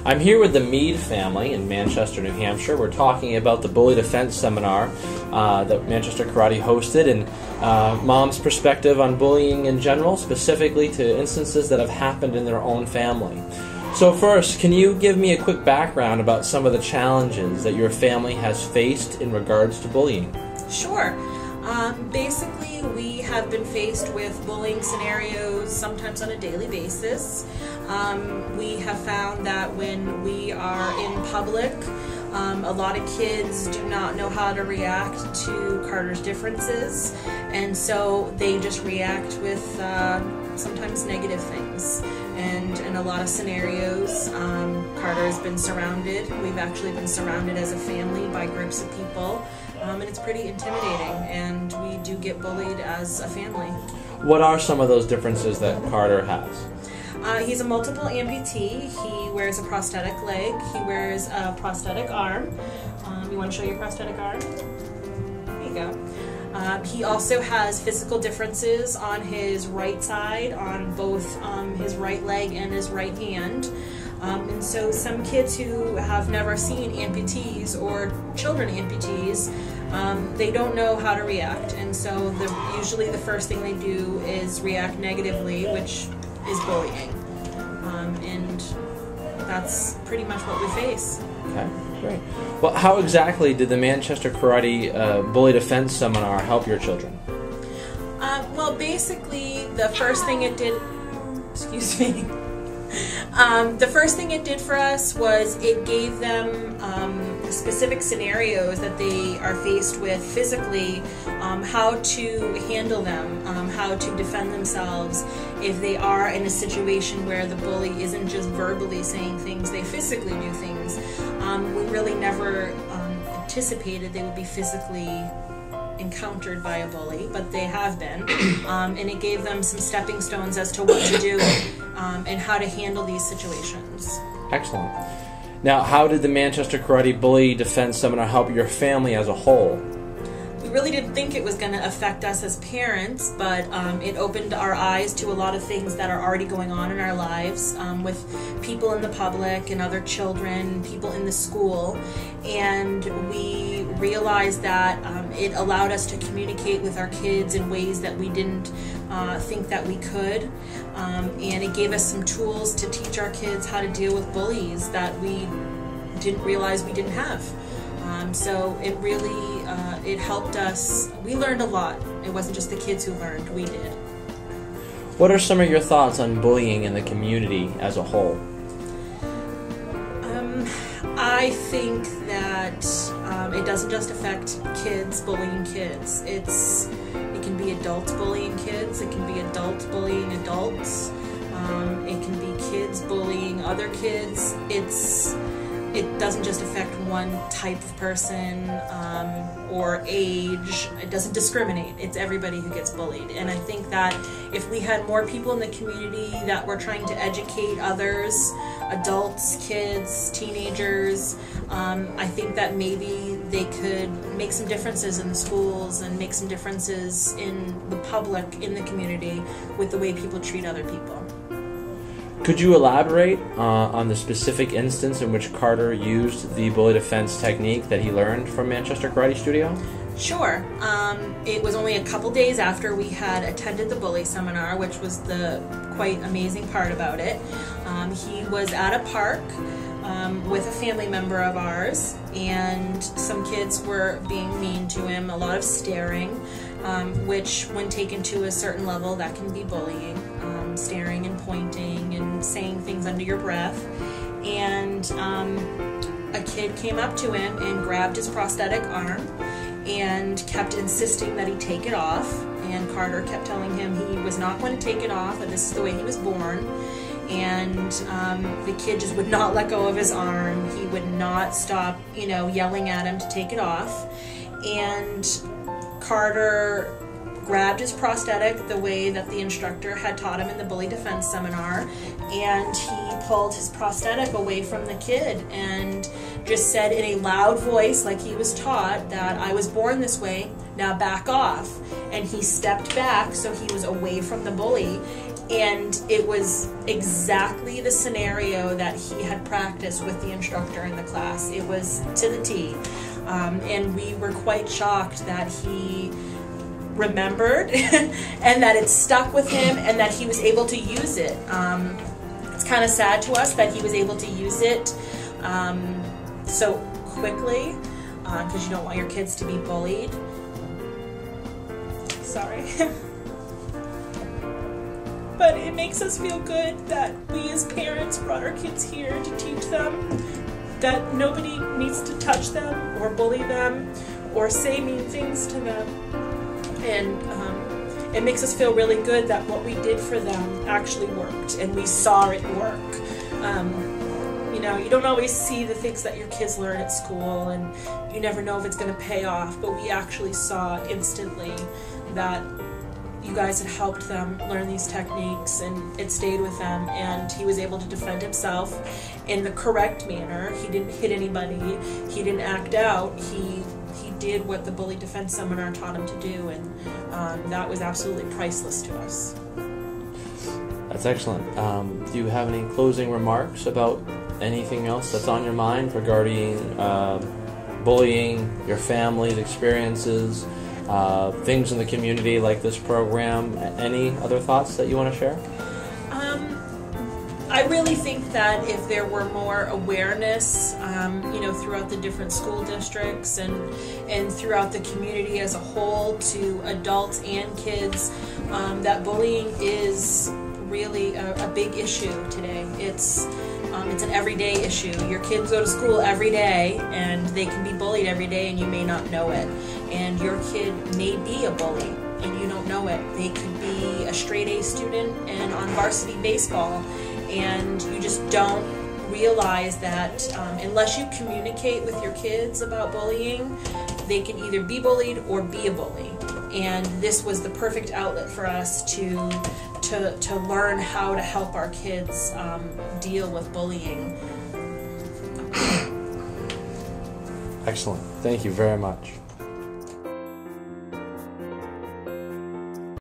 I'm here with the Mead family in Manchester, New Hampshire. We're talking about the Bully Defense Seminar that Manchester Karate hosted and Mom's perspective on bullying in general, specifically to instances that have happened in their own family. So first, can you give me a quick background about some of the challenges that your family has faced in regards to bullying? Sure. Basically, we have been faced with bullying scenarios sometimes on a daily basis. We have found that when we are in public, a lot of kids do not know how to react to Carter's differences, and so they just react with sometimes negative things. And in a lot of scenarios, Carter has been surrounded. We've actually been surrounded as a family by groups of people, and it's pretty intimidating, and we do get bullied as a family. What are some of those differences that Carter has? He's a multiple amputee. He wears a prosthetic leg. He wears a prosthetic arm. You want to show your prosthetic arm? There you go. He also has physical differences on his right side, on both his right leg and his right hand. And so some kids who have never seen amputees or children amputees, they don't know how to react. And so usually the first thing they do is react negatively, which is bullying. And that's pretty much what we face. Okay, great. Well, how exactly did the Manchester Karate Bully Defense Seminar help your children? Well, basically, the first thing it did, excuse me, the first thing it did for us was it gave them specific scenarios that they are faced with physically, how to handle them, how to defend themselves if they are in a situation where the bully isn't just verbally saying things, they physically do things. We really never anticipated they would be physically encountered by a bully, but they have been, and it gave them some stepping stones as to what to do and how to handle these situations. Excellent. Now, how did the Manchester Karate Bully Defense Seminar help your family as a whole? We really didn't think it was going to affect us as parents, but it opened our eyes to a lot of things that are already going on in our lives with people in the public and other children, people in the school, and we realized that it allowed us to communicate with our kids in ways that we didn't think that we could, and it gave us some tools to teach our kids how to deal with bullies that we didn't realize we didn't have. So it really, it helped us. We learned a lot. It wasn't just the kids who learned, we did. What are some of your thoughts on bullying in the community as a whole? I think that it doesn't just affect kids bullying kids. It can be adults bullying kids. It can be adults bullying adults. It can be kids bullying other kids. It doesn't just affect one type of person or age. It doesn't discriminate. It's everybody who gets bullied. And I think that if we had more people in the community that were trying to educate others, adults, kids, teenagers, I think that maybe they could make some differences in the schools and make some differences in the public, in the community, with the way people treat other people. Could you elaborate on the specific instance in which Carter used the bully defense technique that he learned from Manchester Karate Studio? Sure. It was only a couple days after we had attended the bully seminar, which was the quite amazing part about it. He was at a park with a family member of ours, and some kids were being mean to him, a lot of staring, which when taken to a certain level, that can be bullying. Staring and pointing and saying things under your breath. And a kid came up to him and grabbed his prosthetic arm and kept insisting that he take it off. And Carter kept telling him he was not going to take it off, and this is the way he was born. And the kid just would not let go of his arm. He would not stop, yelling at him to take it off. And Carter grabbed his prosthetic the way that the instructor had taught him in the bully defense seminar, and he pulled his prosthetic away from the kid and just said in a loud voice, like he was taught, that I was born this way, now back off. And he stepped back so he was away from the bully, And it was exactly the scenario that he had practiced with the instructor in the class. It was to the T. And we were quite shocked that he remembered and that it stuck with him and that he was able to use it. It's kind of sad to us that he was able to use it so quickly, because you don't want your kids to be bullied. Sorry. But it makes us feel good that we as parents brought our kids here to teach them that nobody needs to touch them or bully them or say mean things to them. And it makes us feel really good that what we did for them actually worked, and we saw it work. You know, you don't always see the things that your kids learn at school, and you never know if it's going to pay off, but we actually saw instantly that you guys had helped them learn these techniques, and it stayed with them, and he was able to defend himself in the correct manner. He didn't hit anybody, he didn't act out, he did what the bully defense seminar taught him to do, and that was absolutely priceless to us. That's excellent. Do you have any closing remarks about anything else that's on your mind regarding bullying, your family's experiences, things in the community like this program? Any other thoughts that you want to share? I really think that if there were more awareness, you know, throughout the different school districts and throughout the community as a whole, to adults and kids, that bullying is really a big issue today. It's an everyday issue. Your kids go to school every day, and they can be bullied every day, and you may not know it. And your kid may be a bully, and you don't know it. They could be a straight A student and on varsity baseball, and you just don't realize that unless you communicate with your kids about bullying, they can either be bullied or be a bully. And this was the perfect outlet for us to learn how to help our kids deal with bullying. Excellent. Thank you very much.